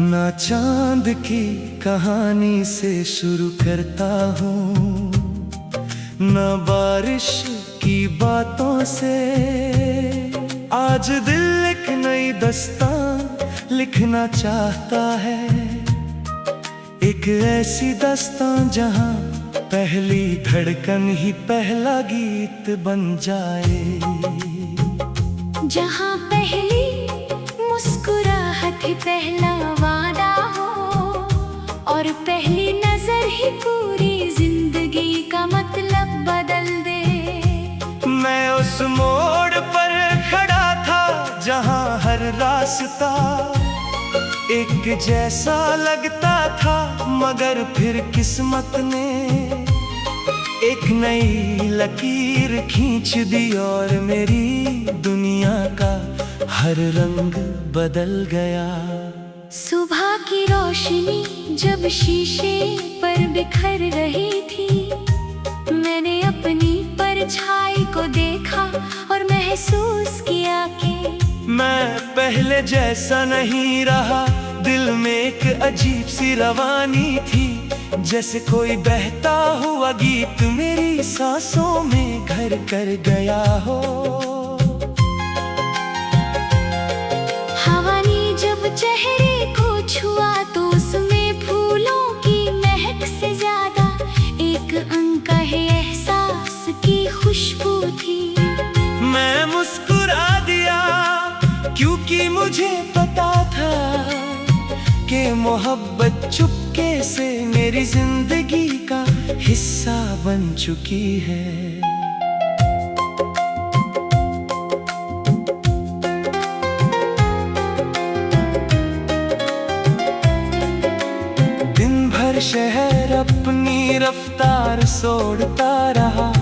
ना चांद की कहानी से शुरू करता हूँ, ना बारिश की बातों से। आज दिल एक नई दास्तां लिखना चाहता है, एक ऐसी दास्तां जहाँ पहली धड़कन ही पहला गीत बन जाए, जहाँ पहली मुस्कुराहट ही पहला वादा हो, और पहली नजर ही पूरी जिंदगी का मतलब बदल दे। मैं उस मोड़ पर खड़ा था जहाँ हर रास्ता एक जैसा लगता था, मगर फिर किस्मत ने एक नई लकीर खींच दी और मेरी दुनिया का हर रंग बदल गया। सुबह की रोशनी जब शीशे पर बिखर रही थी, मैंने अपनी परछाई को देखा और महसूस किया कि मैं पहले जैसा नहीं रहा। दिल में एक अजीब सी रवानी थी, जैसे कोई बहता हुआ गीत मेरी सांसों में घर कर गया हो। हवा ने जब चेहरे को छुआ तो उसमें फूलों की महक से ज्यादा एक अनकहे एहसास की खुशबू थी। मैं मुस्कुरा दिया क्योंकि मुझे पता था कि मोहब्बत चुपके से मेरी जिंदगी का हिस्सा बन चुकी है। दिन भर शहर अपनी रफ्तार सोड़ता रहा,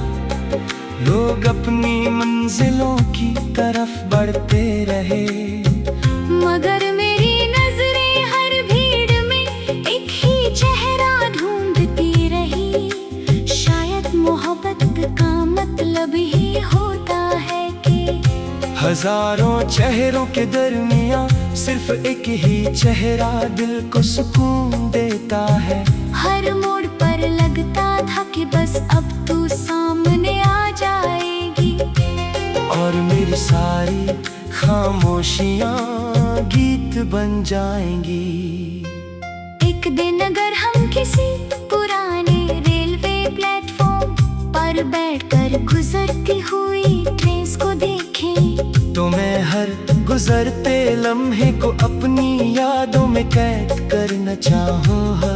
लोग अपनी मंजिलों की तरफ बढ़ते रहे, मगर मेरी नजरें हर भीड़ में एक ही चेहरा ढूंढती रही। शायद मोहब्बत का मतलब ही होता है कि हजारों चेहरों के दरमियां सिर्फ एक ही चेहरा दिल को सुकून देता है। हर मोड़ पर लगता था कि बस अब तू सामने आ जाएगी, और मेरी सारी खामोशियां गीत बन जाएंगी। एक दिन अगर हम किसी पुराने रेलवे प्लेटफॉर्म पर बैठकर गुजरती हुई ट्रेन को देखें, तो मैं हर गुजरते लम्हे को अपनी यादों में कैद करना चाहूँगा।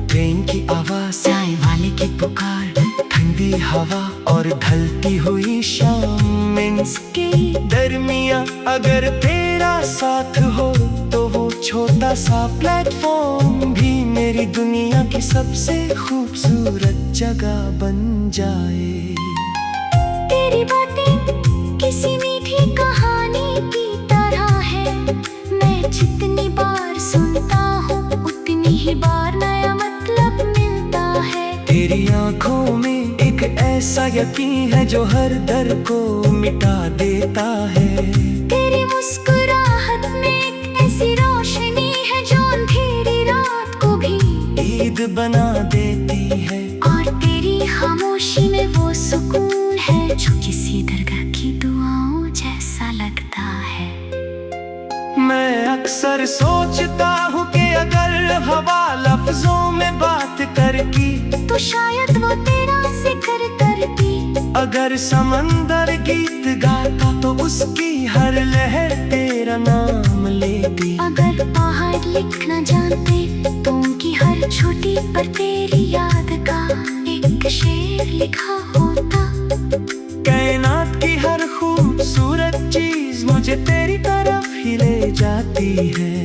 ट्रेन की आवाज़, आने वाले की पुकार, ठंडी हवा और ढलती हुई शाम, इनके दरमियाँ अगर तेरा साथ हो तो वो छोटा सा प्लेटफॉर्म भी मेरी दुनिया की सबसे खूबसूरत जगह बन जाए। तेरी बातें किसी मीठी कहानी की तरह है, मैं जितनी बार सुनता हूँ उतनी ही बार नया मतलब मिलता है। तेरी आंखों में एक ऐसा यकीन है जो हर डर को मिटा देता है। तेरी मुस्कुराहट में एक ऐसी रोशनी है जो अंधेरी रात को भी ईद बना देती है। और तेरी खामोशी में वो सुकून है जो किसी दरगाह की दुआओं जैसा लगता है। मैं अक्सर सोचता हूँ कि अगर हवा लफ्जों में बात करती तो शायद वो तेरा जिक्र करती, अगर समंदर गीत गाता तो उसकी हर लहर तेरा नाम लेती, अगर पहाड़ लिखना जानते तो उनकी हर छोटी पर तेरी याद का एक शेर लिखा होता। कायनात की हर खूबसूरत चीज मुझे तेरी तरफ ही ले जाती है।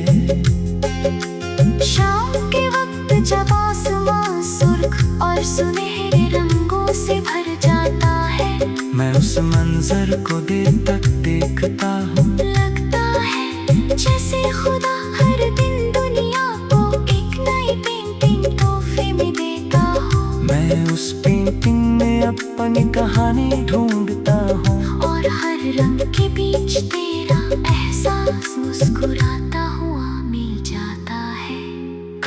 शाम के वक्त जब आसमां सुर्ख और सुनहरे रंगों से भर जाता है, मैं उस मंजर को देर तक देखता हूँ। लगता है जैसे खुदा हर दिन दुनिया को एक नई पेंटिंग तोहफे में देता हो। मैं उस पेंटिंग में अपनी कहानी ढूंढता हूँ, और हर रंग के बीच तेरा एहसास मुस्कुराता हुआ मिल जाता।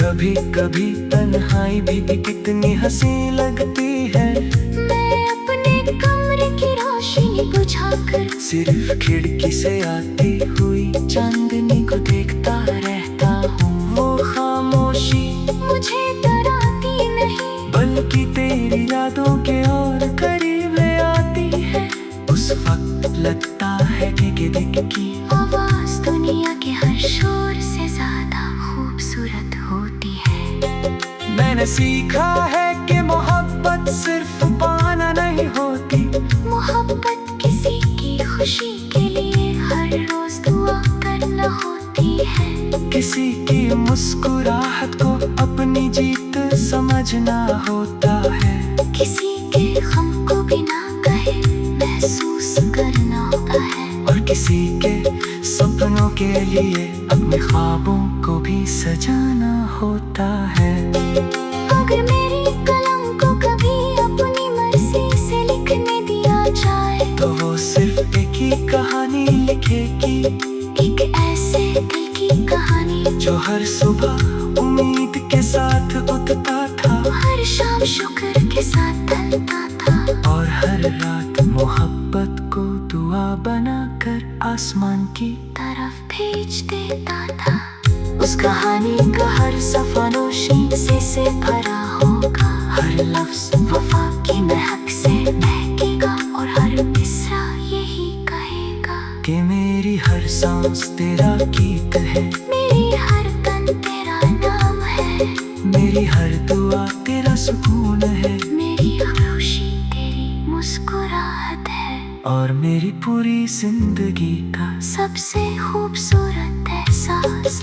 कभी कभी तन्हाई भी कितनी हंसी लगती है। मैं अपने कमरे की रोशनी बुझाकर सिर्फ खिड़की से आती हुई चांदनी को देखता रहता हूँ। वो खामोशी मुझे डराती नहीं, बल्कि तेरी यादों के और करीब ले आती है। उस वक्त लगता है कि दिल की आवाज दुनिया के हर शोर से ज्यादा खूबसूरत होती है। मैंने सीखा है कि मोहब्बत सिर्फ पाना नहीं होती। मोहब्बत किसी की खुशी के लिए हर रोज दुआ करना होती है। किसी की मुस्कुराहट को अपनी जीत समझना होता है। किसी के गम को बिना कहे महसूस करना होता है। और किसी के सपनों के लिए अपने ख्वाबों को भी सजाना होता है। अगर मेरी कलम को कभी अपनी मर्जी से लिखने दिया जाए, तो वो सिर्फ एक ही कहानी लिखेगी। एक ऐसे दिल की कहानी जो हर सुबह उम्मीद के साथ उठता था, हर शाम शुक्र के साथ ढलता था, और हर रात मोहब्बत को दुआ बनाकर आसमान की तरफ भेज देता था। उस कहानी का हर सफा रोशनी से भरा होगा। हर लफ्ज वफा की महक से महकेगा और हर मिसरा यही कहेगा कि मेरी हर सांस तेरा गीत है। मेरी हर तन तेरा नाम है, मेरी हर दुआ तेरा सुकून है। मेरी खुशी तेरी मुस्कुराहट है, और मेरी पूरी जिंदगी का सबसे खूबसूरत एहसास